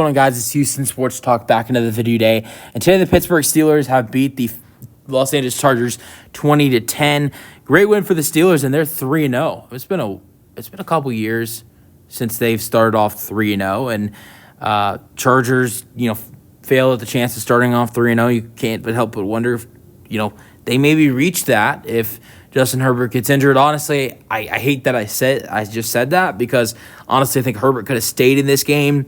What's going on, guys? It's Houston Sports Talk back another video day, and today the Pittsburgh Steelers have beat the Los Angeles Chargers 20-10. Great win for the Steelers, and they're 3-0. It's been a couple years since they've started off 3-0, and Chargers, fail at the chance of starting off 3-0. You can't but help but wonder if they maybe reach that if Justin Herbert gets injured. Honestly, I hate that I just said that, because honestly I think Herbert could have stayed in this game,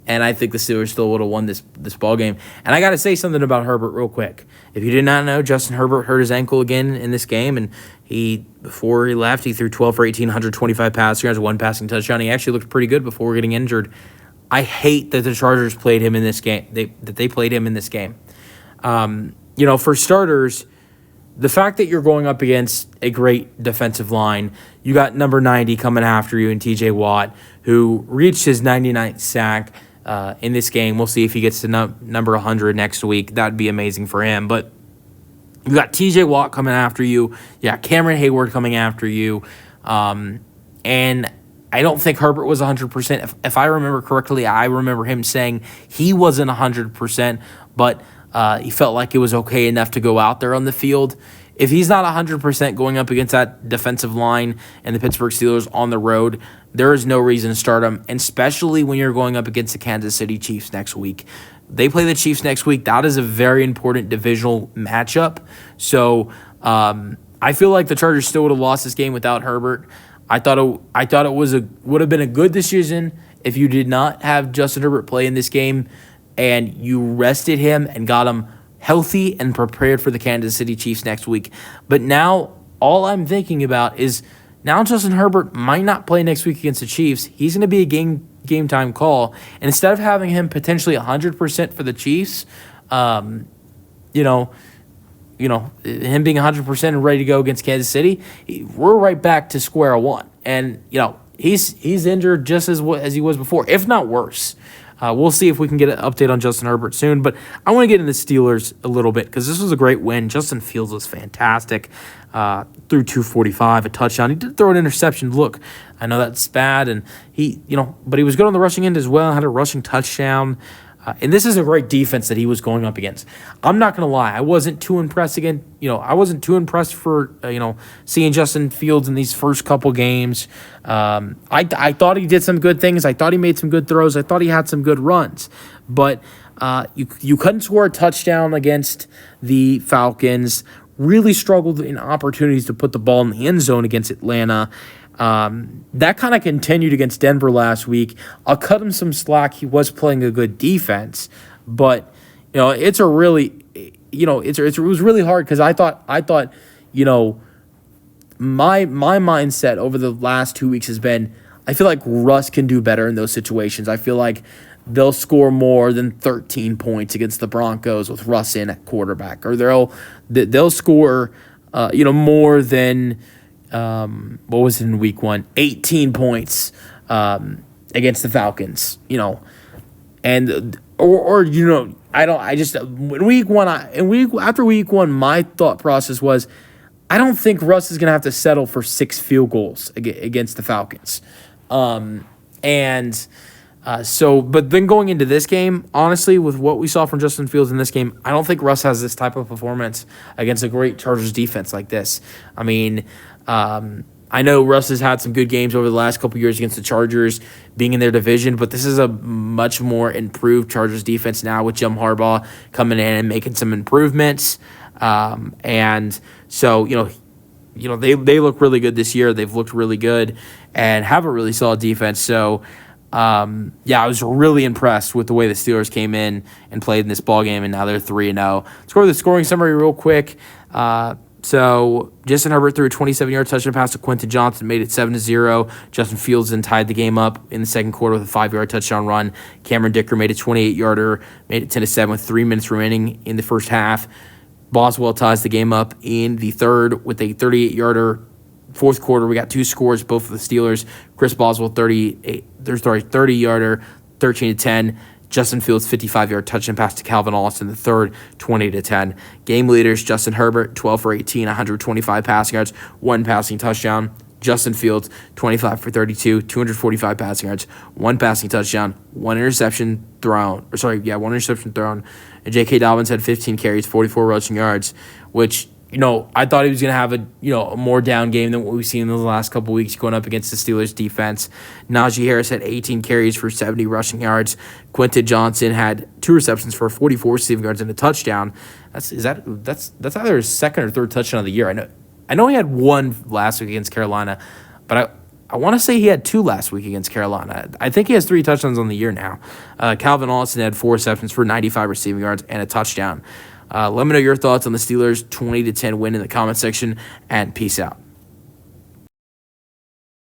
and I think the Steelers still would have won this ball game. And I got to say something about Herbert real quick. If you did not know, Justin Herbert hurt his ankle again in this game, and before he left, he threw 12 for 18, 125 passing yards, one passing touchdown. He actually looked pretty good before getting injured. I hate that the Chargers played him in this game. They played him in this game. For starters, the fact that you're going up against a great defensive line, you got number 90 coming after you in TJ Watt, who reached his 99th sack in this game. We'll see if he gets to number 100 next week. That would be amazing for him. But you got TJ Watt coming after you. Yeah, Cameron Hayward coming after you. And I don't think Herbert was 100%. If I remember correctly, I remember him saying he wasn't 100%, but he felt like it was okay enough to go out there on the field. If he's not 100% going up against that defensive line and the Pittsburgh Steelers on the road, there is no reason to start him, and especially when you're going up against the Kansas City Chiefs next week. They play the Chiefs next week. That is a very important divisional matchup. So I feel like the Chargers still would have lost this game without Herbert. I thought it would have been a good decision if you did not have Justin Herbert play in this game, and you rested him and got him healthy and prepared for the Kansas City Chiefs next week. But now all I'm thinking about is now Justin Herbert might not play next week against the Chiefs. He's going to be a game time call. And instead of having him potentially 100% for the Chiefs, him being 100% and ready to go against Kansas City, we're right back to square one. And, he's injured just as he was before, if not worse. We'll see if we can get an update on Justin Herbert soon, but I want to get into the Steelers a little bit because this was a great win. Justin Fields was fantastic. Threw 245, a touchdown. He did throw an interception. Look, I know that's bad, and but he was good on the rushing end as well. Had a rushing touchdown. And this is a great defense that he was going up against. I'm not going to lie. I wasn't too impressed I wasn't too impressed for, seeing Justin Fields in these first couple games. I thought he did some good things. I thought he made some good throws. I thought he had some good runs. But you couldn't score a touchdown against the Falcons. Really struggled in opportunities to put the ball in the end zone against Atlanta. That kind of continued against Denver last week. I'll cut him some slack. He was playing a good defense, but it was really hard because I thought my mindset over the last 2 weeks has been, I feel like Russ can do better in those situations. I feel like they'll score more than 13 points against the Broncos with Russ in at quarterback, or they'll score more than what was it in week 1? 18 points against the Falcons, and after week 1, my thought process was, I don't think Russ is going to have to settle for 6 field goals against the Falcons. But then going into this game, honestly, with what we saw from Justin Fields in this game, I don't think Russ has this type of performance against a great Chargers defense like this. I mean, I know Russ has had some good games over the last couple years against the Chargers, being in their division, but this is a much more improved Chargers defense now with Jim Harbaugh coming in and making some improvements. And so, they look really good this year. They've looked really good and have a really solid defense. So, I was really impressed with the way the Steelers came in and played in this ball game, and now they're 3-0. Let's go over the scoring summary real quick. So Justin Herbert threw a 27-yard touchdown pass to Quentin Johnson, made it 7-0. Justin Fields then tied the game up in the second quarter with a 5-yard touchdown run. Cameron Dicker made a 28-yarder, made it 10-7 with 3 minutes remaining in the first half. Boswell ties the game up in the third with a 38-yarder. Fourth quarter, we got 2 scores, both of the Steelers. Chris Boswell, 30-yarder, 13-10. Justin Fields' 55-yard touchdown pass to Calvin Austin, the third, 20-10. Game leaders, Justin Herbert, 12 for 18, 125 passing yards, 1 passing touchdown. Justin Fields, 25 for 32, 245 passing yards, 1 passing touchdown, 1 interception thrown. One interception thrown. And J.K. Dobbins had 15 carries, 44 rushing yards, which, I thought he was going to have a more down game than what we've seen in the last couple weeks going up against the Steelers defense. Najee Harris had 18 carries for 70 rushing yards. Quentin Johnson had 2 receptions for 44 receiving yards and a touchdown. That's either his second or third touchdown of the year. I know he had 1 last week against Carolina, but I want to say he had 2 last week against Carolina. I think he has 3 touchdowns on the year now. Calvin Austin had 4 receptions for 95 receiving yards and a touchdown. Let me know your thoughts on the Steelers' 20-10 win in the comment section, and peace out.